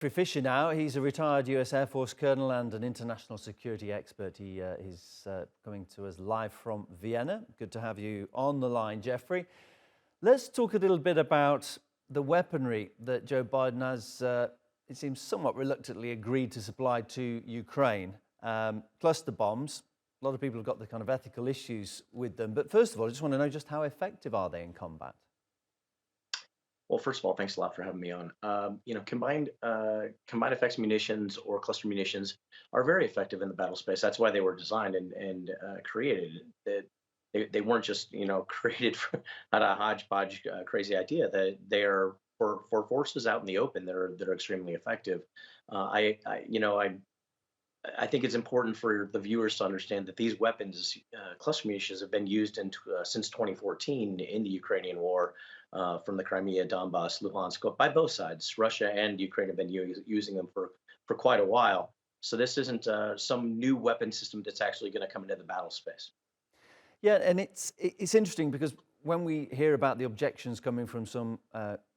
Jeffrey Fischer now, he's a retired US Air Force colonel and an international security expert. He's coming to us live from Vienna. Good to have you on the line, Jeffrey. Let's talk a little bit about the weaponry that Joe Biden has, it seems, somewhat reluctantly agreed to supply to Ukraine. Cluster bombs. A lot of people have got the kind of ethical issues with them. But first of all, I just want to know just how effective are they in combat? Well, first of all, thanks a lot for having me on. Combined effects munitions or cluster munitions are very effective in the battle space. That's why they were designed and created. They weren't just created out of a hodgepodge crazy idea. That they are for forces out in the open that are extremely effective. I think it's important for the viewers to understand that these weapons, cluster munitions, have been used since 2014 in the Ukrainian war, from the Crimea, Donbass, Luhansk, by both sides. Russia and Ukraine have been using them for quite a while. So this isn't some new weapon system that's actually going to come into the battle space. Yeah, and it's interesting because when we hear about the objections coming from some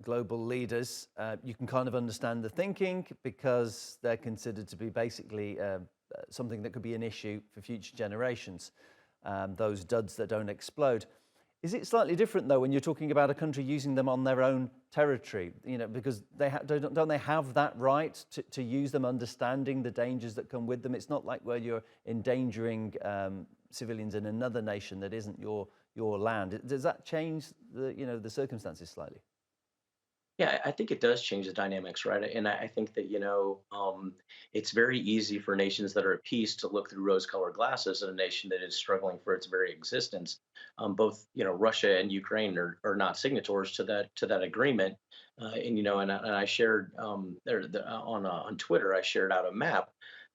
global leaders, you can kind of understand the thinking because they're considered to be basically something that could be an issue for future generations, those duds that don't explode. Is it slightly different though when you're talking about a country using them on their own territory? Because don't they have that right to use them, understanding the dangers that come with them? It's not like where you're endangering civilians in another nation that isn't your land. Does that change the circumstances slightly? Yeah, I think it does change the dynamics, right? And I think that, it's very easy for nations that are at peace to look through rose-colored glasses at a nation that is struggling for its very existence. Both, Russia and Ukraine are not signatories to that agreement. And I shared on Twitter, I shared out a map.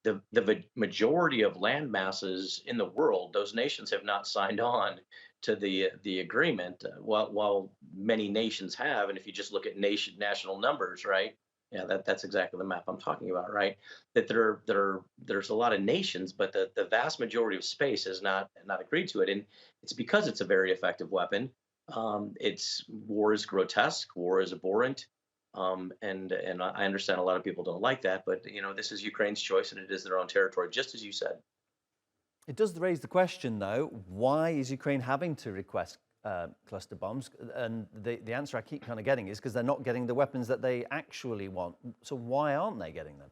The majority of land masses in the world, those nations have not signed on to the agreement, while many nations have. And if you just look at national numbers, right? Yeah, that's exactly the map I'm talking about, right? That there's a lot of nations, but the vast majority of space has not agreed to it, and it's because it's a very effective weapon. It's War is grotesque, war is abhorrent, and I understand a lot of people don't like that, but this is Ukraine's choice, and it is their own territory, just as you said. It does raise the question, though, why is Ukraine having to request cluster bombs? And the answer I keep kind of getting is because they're not getting the weapons that they actually want. So why aren't they getting them?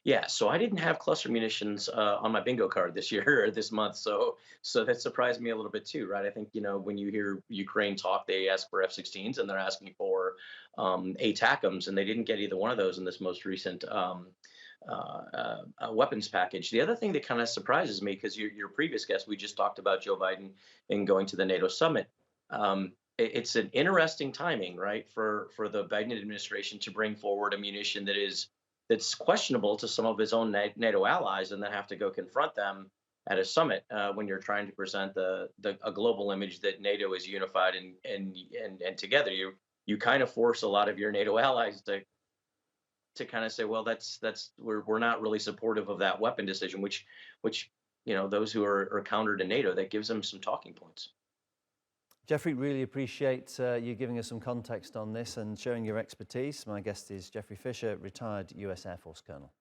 Yeah, so I didn't have cluster munitions on my bingo card this year or this month, so that surprised me a little bit too, right? I think when you hear Ukraine talk, they ask for F-16s and they're asking for ATACMs, and they didn't get either one of those in this most recent weapons package. The other thing that kind of surprises me, because your previous guest, we just talked about Joe Biden and going to the NATO summit. It's an interesting timing, right, for the Biden administration to bring forward a munition that's questionable to some of his own NATO allies, and then have to go confront them at a summit, when you're trying to present a global image that NATO is unified and together. You kind of force a lot of your NATO allies to kind of say, well, we're not really supportive of that weapon decision, which those who are counter to NATO, that gives them some talking points. Jeffrey, really appreciate you giving us some context on this and sharing your expertise. My guest is Jeffrey Fischer, retired US Air Force colonel.